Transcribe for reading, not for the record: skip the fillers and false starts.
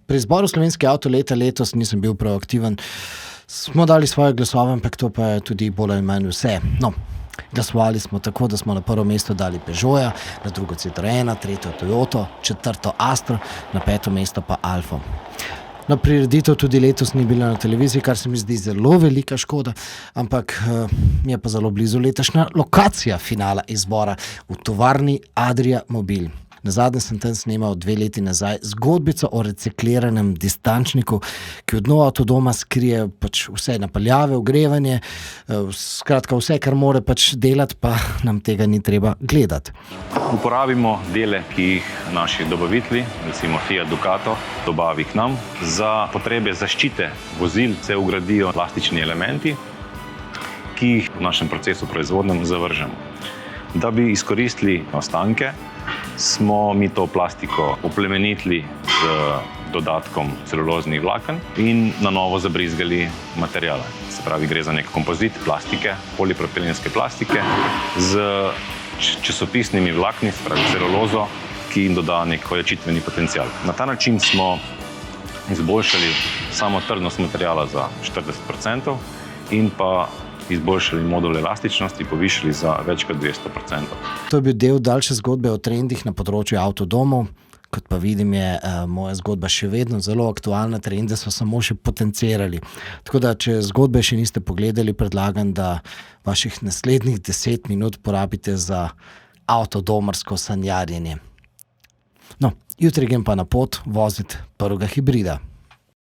Pri izboru slovenski avto leta letos nisem bil proaktiven. Smo dali svoje glasove, ampak to pa je tudi bolj ali manj vse. No, glasovali smo tako, da smo na prvo mesto dali Peugeota, na drugo Citroena, tretjo Toyoto, četrto Astro, na peto mesto pa Alfo. No, prireditev tudi letos ni bila na televiziji, kar se mi zdi zelo velika škoda, ampak mi je pa zelo blizu letošnja lokacija finala izbora v tovarni Adria Mobil. Nazadnje sem tam snemal 2 leti nazaj zgodbico o recikliranem distančniku, ki v dnu avtodoma skrije pač vse napeljave, ogrevanje, skratka vse, kar mora pač delati, pa nam tega ni treba gledati. Uporabimo dele, ki jih naši dobavitelji, recimo Fiat Ducato, dobavi k nam. Za potrebe zaščite vozil se vgradijo plastični elementi, ki jih v našem procesu proizvodnem zavržemo. Da bi izkoristili ostanke, smo mi to plastiko oplemenitili z dodatkom celuloznih vlaken in na novo zabrizgali materiale. Se pravi, gre za nek kompozit plastike, polipropilenske plastike z časopisnimi vlakni, se pravi celulozo, ki jim doda nek ojačitveni potencial. Na ta način smo izboljšali samo trdnost materijala za 40% in pa izboljšali modul elastičnosti, povišali za več kot 200%. To je bil del daljše zgodbe o trendih na področju avtodomov. Kot pa vidim, je moja zgodba še vedno zelo aktualna, trende so samo še potencirali. Tako da, če zgodbe še niste pogledali, predlagam, da vaših naslednjih 10 minut porabite za avtodomarsko sanjarjenje. No, jutri grem pa na pot voziti prvega hibrida.